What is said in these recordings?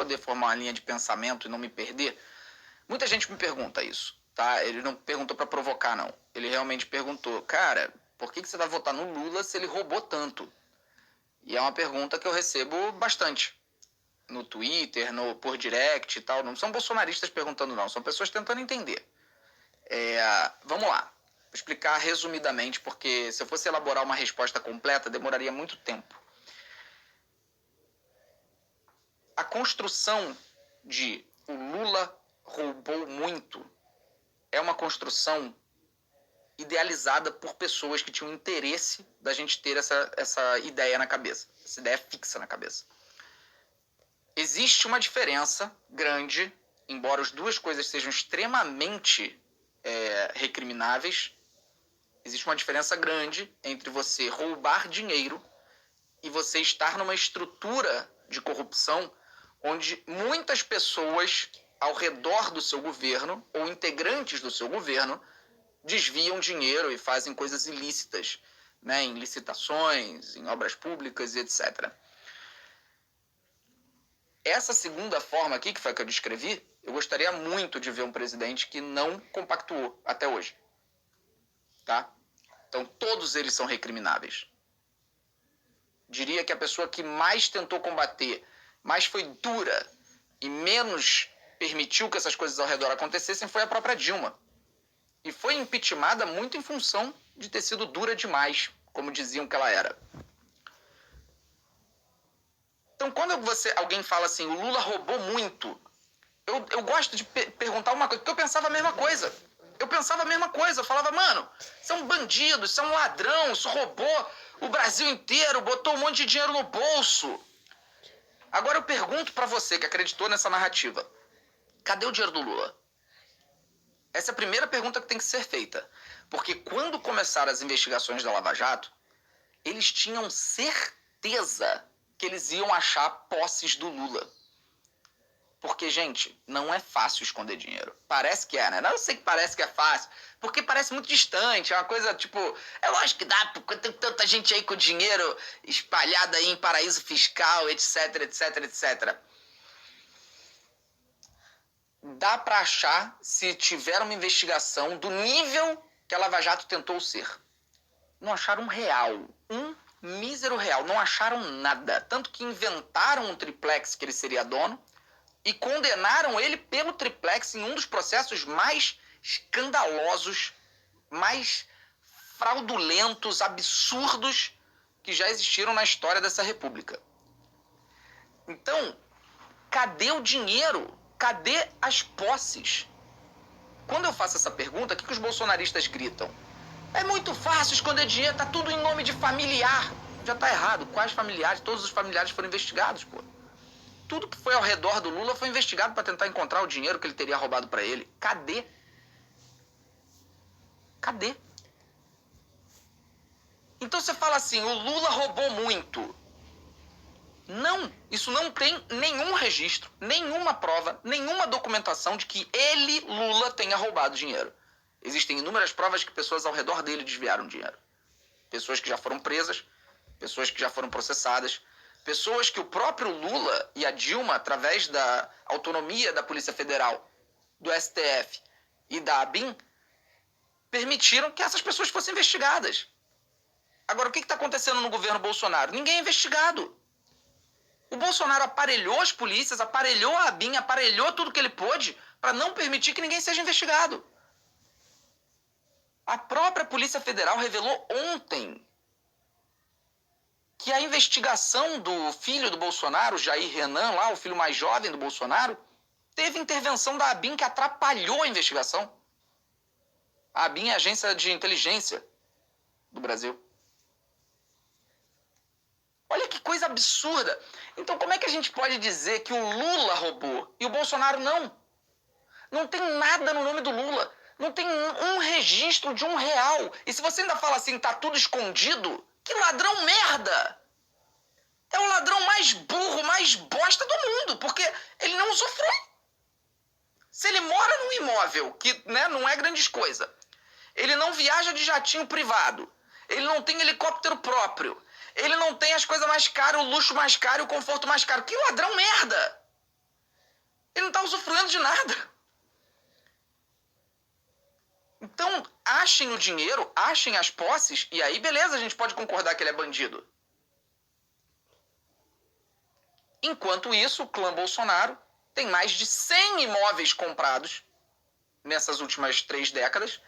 poder formar uma linha de pensamento e não me perder, muita gente me pergunta isso, tá? Ele não perguntou para provocar, não. Ele realmente perguntou, cara, por que você vai votar no Lula se ele roubou tanto? E é uma pergunta que eu recebo bastante. No Twitter, por direct e tal. Não são bolsonaristas perguntando, não. São pessoas tentando entender. Vamos lá. Vou explicar resumidamente, porque se eu fosse elaborar uma resposta completa, demoraria muito tempo. A construção de o Lula roubou muito é uma construção idealizada por pessoas que tinham interesse da gente ter essa ideia na cabeça, essa ideia fixa na cabeça. Existe uma diferença grande, embora as duas coisas sejam extremamente recrimináveis, existe uma diferença grande entre você roubar dinheiro e você estar numa estrutura de corrupção onde muitas pessoas ao redor do seu governo ou integrantes do seu governo desviam dinheiro e fazem coisas ilícitas, né, em licitações, em obras públicas e etc. Essa segunda forma aqui, que foi a que eu descrevi, eu gostaria muito de ver um presidente que não compactuou até hoje. Tá? Então, todos eles são recrimináveis. Diria que a pessoa que mais tentou combater, mais foi dura e menos permitiu que essas coisas ao redor acontecessem foi a própria Dilma. E foi impeachmentada muito em função de ter sido dura demais, como diziam que ela era. Então, quando alguém fala assim, o Lula roubou muito, eu gosto de perguntar uma coisa, porque eu pensava a mesma coisa. Eu falava, mano, isso é um bandido, isso é um ladrão, isso roubou o Brasil inteiro, botou um monte de dinheiro no bolso. Agora eu pergunto pra você que acreditou nessa narrativa, cadê o dinheiro do Lula? Essa é a primeira pergunta que tem que ser feita. Porque quando começaram as investigações da Lava Jato, eles tinham certeza que eles iam achar posses do Lula. Porque, gente, não é fácil esconder dinheiro. Parece que é, né? Não, eu sei que parece que é fácil, porque parece muito distante, é uma coisa, tipo... É lógico que dá, porque tem tanta gente aí com dinheiro espalhado aí em paraíso fiscal, etc, etc, etc. Dá pra achar se tiver uma investigação do nível que a Lava Jato tentou ser. Não acharam um real. Um mísero real. Não acharam nada. Tanto que inventaram um triplex que ele seria dono e condenaram ele pelo triplex em um dos processos mais escandalosos, mais fraudulentos, absurdos que já existiram na história dessa república. Então, cadê o dinheiro? Cadê as posses? Quando eu faço essa pergunta, o que os bolsonaristas gritam? É muito fácil esconder dinheiro, tá tudo em nome de familiar. Já tá errado. Quais familiares? Todos os familiares foram investigados, pô. Tudo que foi ao redor do Lula foi investigado para tentar encontrar o dinheiro que ele teria roubado para ele. Cadê? Cadê? Então você fala assim, o Lula roubou muito. Não, isso não tem nenhum registro, nenhuma prova, nenhuma documentação de que ele, Lula, tenha roubado dinheiro. Existem inúmeras provas de que pessoas ao redor dele desviaram dinheiro. Pessoas que já foram presas, pessoas que já foram processadas, pessoas que o próprio Lula e a Dilma, através da autonomia da Polícia Federal, do STF e da ABIN, permitiram que essas pessoas fossem investigadas. Agora, o que está acontecendo no governo Bolsonaro? Ninguém é investigado. O Bolsonaro aparelhou as polícias, aparelhou a ABIN, aparelhou tudo que ele pôde para não permitir que ninguém seja investigado. A própria Polícia Federal revelou ontem que a investigação do filho do Bolsonaro, Jair Renan, lá, o filho mais jovem do Bolsonaro, teve intervenção da ABIN que atrapalhou a investigação. A ABIN é a agência de inteligência do Brasil. Olha que coisa absurda. Então como é que a gente pode dizer que o Lula roubou e o Bolsonaro não? Não tem nada no nome do Lula. Não tem um registro de R$1. E se você ainda fala assim, tá tudo escondido, que ladrão merda! É o ladrão mais burro, mais bosta do mundo, porque ele não usufrui. Se ele mora num imóvel, que né, não é grande coisa, ele não viaja de jatinho privado, ele não tem helicóptero próprio, ele não tem as coisas mais caras, o luxo mais caro e o conforto mais caro. Que ladrão merda! Ele não está usufruindo de nada. Então, achem o dinheiro, achem as posses, e aí beleza, a gente pode concordar que ele é bandido. Enquanto isso, o clã Bolsonaro tem mais de 100 imóveis comprados nessas últimas 3 décadas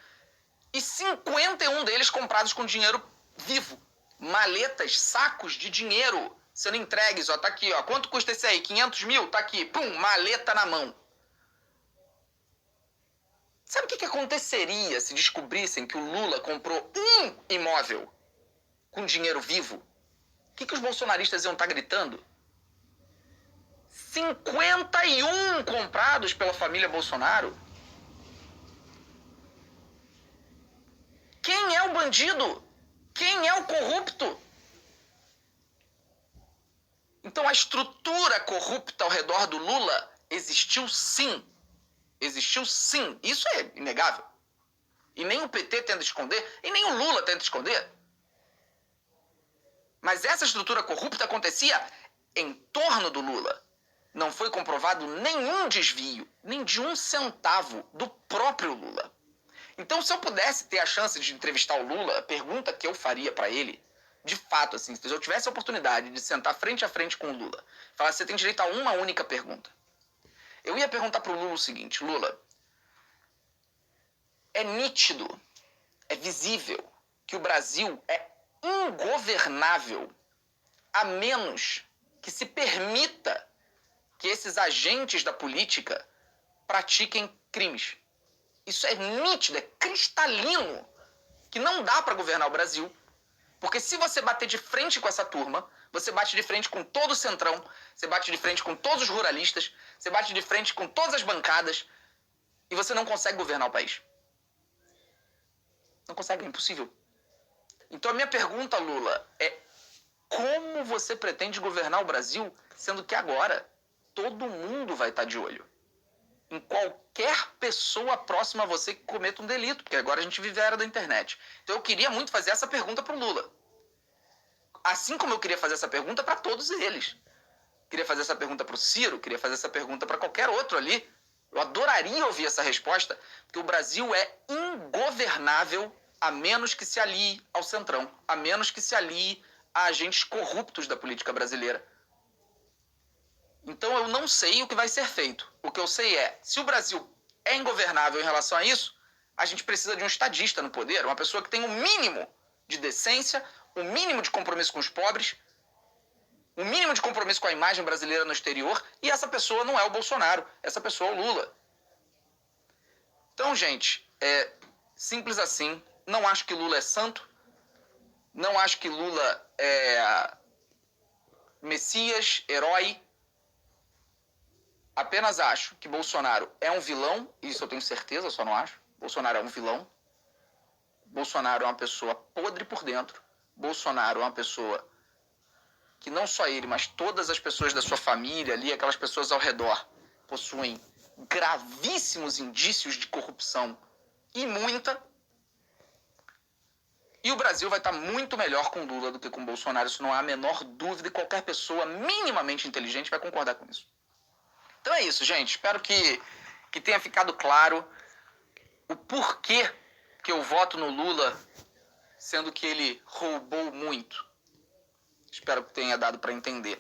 e 51 deles comprados com dinheiro vivo. Maletas, sacos de dinheiro sendo entregues, ó, tá aqui, ó. Quanto custa esse aí? 500 mil? Tá aqui, pum, maleta na mão. Sabe o que aconteceria se descobrissem que o Lula comprou um imóvel com dinheiro vivo? O que os bolsonaristas iam estar gritando? 51 comprados pela família Bolsonaro? Quem é o bandido? Quem é o corrupto? Então a estrutura corrupta ao redor do Lula existiu sim. Existiu sim. Isso é inegável. E nem o PT tenta esconder, e nem o Lula tenta esconder. Mas essa estrutura corrupta acontecia em torno do Lula. Não foi comprovado nenhum desvio, nem de um centavo do próprio Lula. Então, se eu pudesse ter a chance de entrevistar o Lula, a pergunta que eu faria para ele, de fato, assim, se eu tivesse a oportunidade de sentar frente a frente com o Lula, falar, você tem direito a uma única pergunta. Eu ia perguntar para o Lula o seguinte: Lula, é nítido, é visível que o Brasil é ingovernável, a menos que se permita que esses agentes da política pratiquem crimes. Isso é nítido, é cristalino, que não dá para governar o Brasil, porque se você bater de frente com essa turma, você bate de frente com todo o centrão, você bate de frente com todos os ruralistas, você bate de frente com todas as bancadas, e você não consegue governar o país. Não consegue, é impossível. Então a minha pergunta, Lula, é como você pretende governar o Brasil, sendo que agora todo mundo vai estar de olho em qualquer pessoa próxima a você que cometa um delito, porque agora a gente vive a era da internet. Então eu queria muito fazer essa pergunta para o Lula. Assim como eu queria fazer essa pergunta para todos eles. Queria fazer essa pergunta para o Ciro, queria fazer essa pergunta para qualquer outro ali. Eu adoraria ouvir essa resposta, porque o Brasil é ingovernável a menos que se alie ao centrão, a menos que se alie a agentes corruptos da política brasileira. Então eu não sei o que vai ser feito. O que eu sei é, se o Brasil é ingovernável em relação a isso, a gente precisa de um estadista no poder, uma pessoa que tem um mínimo de decência, um mínimo de compromisso com os pobres, um mínimo de compromisso com a imagem brasileira no exterior, e essa pessoa não é o Bolsonaro, essa pessoa é o Lula. Então, gente, é simples assim. Não acho que Lula é santo, não acho que Lula é Messias, herói. Apenas acho que Bolsonaro é um vilão, isso eu tenho certeza, só não acho. Bolsonaro é um vilão. Bolsonaro é uma pessoa podre por dentro. Bolsonaro é uma pessoa que não só ele, mas todas as pessoas da sua família ali, aquelas pessoas ao redor, possuem gravíssimos indícios de corrupção e muita. E o Brasil vai estar muito melhor com Lula do que com Bolsonaro, isso não há a menor dúvida, e qualquer pessoa minimamente inteligente vai concordar com isso. Então é isso, gente. Espero que tenha ficado claro o porquê que eu voto no Lula, sendo que ele roubou muito. Espero que tenha dado para entender.